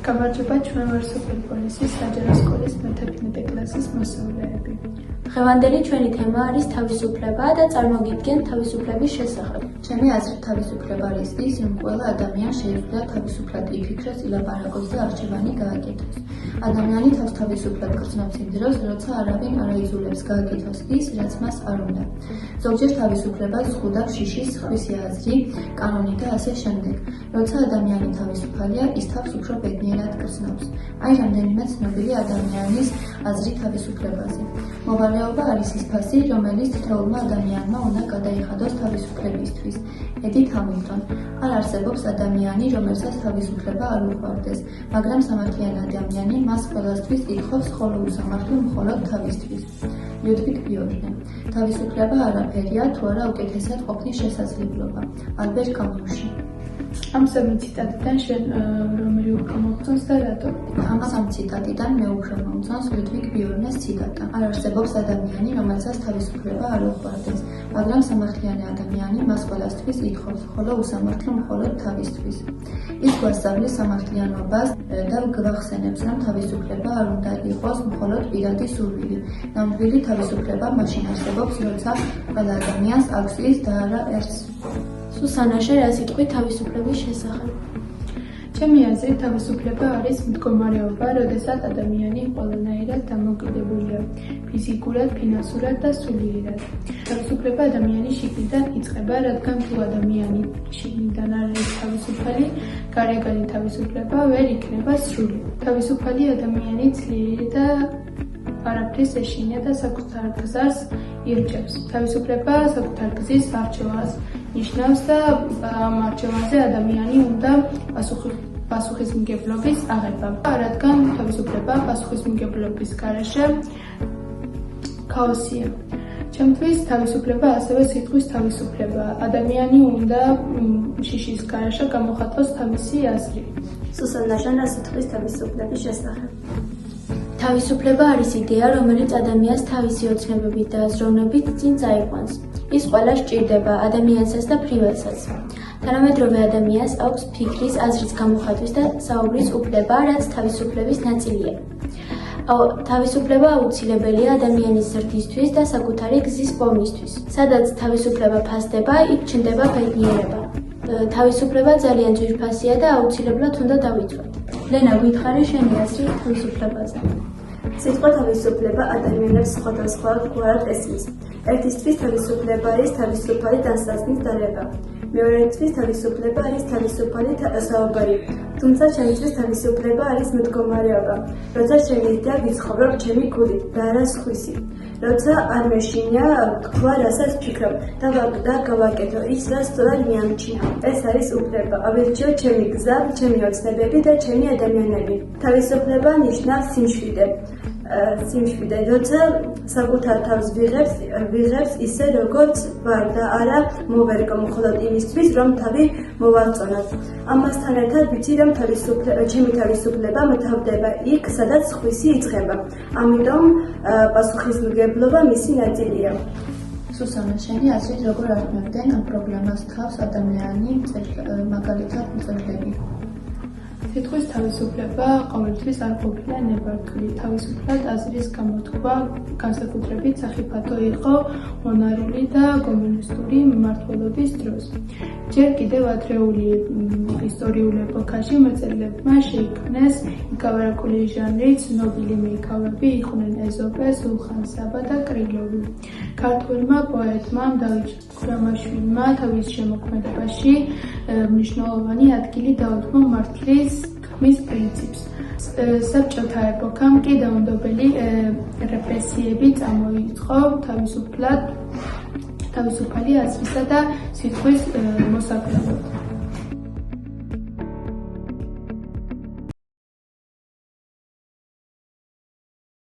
გამარჯობა, ჩვენ ვართ სოფელ პოლისის საჯარო სკოლის მე-11 კლასის მოსწავლეები. დღევანდელი ჩვენი თემა არის თავისუფლება და წარმოგიდგენთ თავისუფლების შესახებ. ჩემი აზრით თავისუფლება არის ის, რომ ყველა ადამიანს შეუძლია თავისუფლად იფიქროს, ილაპარაკოს და არჩევანი გააკეთოს. ადამიანი თავს თავისუფლად გრძნობს იმ დროს, როცა არავინ არ აიძულებს გააკეთოს ის, რაც მას არ უნდა. ზოგჯერ თავისუფლებას ზღუდავს შიშის, სხვისი აზრი, კანონი და ასე შემდეგ. როცა ადამიანი თავისუფალია, ის თავს უფრო ბედნიერად გრძნობს. აი რამდენიმე ცნობილი ადამიანის აზრი თავისუფლებაზე. მოვალეობა არის ის ფასი, რომელიც თითოეულმა ადამიანმა უნდა გადაიხადოს თავისუფლებისთვის. ედით ჰამილტონ. არ არსებობს ადამიანი, რომელსაც თავისუფლება არ უყვარდეს, მაგრამ სამართლიანი ადამიანი მას ყველასთვის ითხოვს, ხოლო უსამართლო მხოლოდ თავისთვის. ლუდვიგ ბიორნი. თავისუფლება არაფერია, თუ არა უკეთესად ყოფნის შესაძლებლობა. ალბერტ კამიუში. ამ სამი ციტატიდან შენ რომელი უფრო მოგწონს და რატო? ამ სამ ციტატიდან მე უფრო მომწონს ლუდვიგ ბიორნეს ციტატა. არ არსებობს ადამიანი, რომელსაც თავისუფლება არ უყვარდეს, მაგრამ სამართლიანი ადამიანი მას ყველასთვის ითხოვს, ხოლო უსამართლო მხოლოდ თავისთვის. ის გვასწავლის სამართლიანობას და გვახსენებს, რომ თავისუფლება არ უნდა იყოს მხოლოდ პირადი სურვილი. ნამდვილი თავისუფლება მაშინ არსებობს, როცა ყველა ადამიანს აქვს ის და არა ერთს. სუსანა, შენ რა სიტყვი თავისუფლების შესახებ? ჩემი აზრით, თავისუფლება არის მდგომარეობა, როდესაც ადამიანი ყველანაირად დამოკიდებულია, ფიზიკურად, ფინანსურად და სულიერად. თავისუფლება ადამიანის შიგნიდან იწყება, რადგან თუ ადამიანი შიგნიდან არ არის თავისუფალი, გარეგანი თავისუფლება ვერ იქნება სრული. თავისუფალი ადამიანი ძლიერი და არაფრის ეშინია და საკუთარ გზას ირჩევს. თავისუფლება საკუთარ გზის არჩევას ნიშნავს და ამ არჩევანზე ადამიანი უნდა პასუხისმგებლობის აღება. რადგან თავისუფლება პასუხისმგებლობის გარეშე ქაოსია. ჩემთვის თავისუფლება ასევე სიტყვის თავისუფლება. ადამიანი უნდა შიშის გარეშე გამოხატოს თავისი აზრი. სუსანა, შენ რა სიტყვის თავისუფლების შესახებ? თავისუფლება არის იდეა, რომელიც ადამიანს თავისი ოცნებებით და აზროვნებით წინ წაიყვანს. ის ყველას სჭირდება, ადამიანსაც და ფრინველსაც. თანამედროვე ადამიანს აქვს ფიქრის, აზრის გამოხატვის და საუბრის უფლება, რაც თავისუფლების ნაწილია. თავისუფლება აუცილებელია ადამიანის ზრდისთვის და საკუთარი გზის პოვნისთვის. სადაც თავისუფლება ფასდება, იქ ჩნდება ბედნიერება. თავისუფლება ძალიან ძვირფასია და აუცილებლად უნდა დავიცვათ. ლენა, გითხარი შენი აზრი თავისუფლებაზე? სიტყვა თავისუფლება ადამიანებს სხვადასხვაგვარად ესმის. ერთისთვის თავისუფლება არის თავისუფალი დასაზნის დარება. მეორეთვის თავისუფლება არის თავისუფალი საუბარი. თუმცა ჩემთვის თავისუფლება არის მდგომარეობა, როცა შემიძლია ვიცხოვრობ ჩემი გულით და არა სხვისი. როცა არ მეშინია თქვა, რასაც ვფიქრობ და გავაკეთო ის, რაც სწორად მიამჩნია. ეს არის უფლება. ავირჩიო ჩემი გზა, ჩემი ოცნებები და ჩემი ადამიანები. თავისუფლება ნიშნავს სიმშვიდე, როცა საკუთარ თავს ვიღებს ისე, როგორც ვარ და არა მოვერგო მხოლოდ იმისთვის, რომ თავი მოვარწონოთ. ამასთან ერთად ვიცი, რომ ჩემი თავისუფლება მთავრდება იქ, სადაც სხვისი იწყება. ამიტომ პასუხისმგებლობა მისი ნაწილია. სუსანა, შენი აზრით როგორ ართმევდნენ ამ პრობლემას თავს ადამიანი, მაგალითად მწერლები? სიტყვის თავისუფლება ყოველთვის არ ყოფილა ნებართული. თავისუფლად აზრის გამოთქვა განსაკუთრებით სახიფათო იყო მონარული და კომუნისტური მმართველობის დროს. ჯერ კიდევ ადრეული ისტორიულ ეპოქაში მეწერლებმა შეიქმნეს იკავარაკული ჟანრი, ცნობილი მეიკავები იყვნენ ეზოპე, სულხან-საბა და კრილოვი. ქართველმა პოეტმა დავით ქურამაშვილმა თავის შემოქმედებაში მნიშვნელოვანი ადგილი დაუთმო მართლის თქმის პრინციპს. საბჭოთა ეპოქამ კი დაუნდობელი რეპრესიები წამოიწყო თავისუფალი აზრისა და სიტყვის მოსაკლებლად.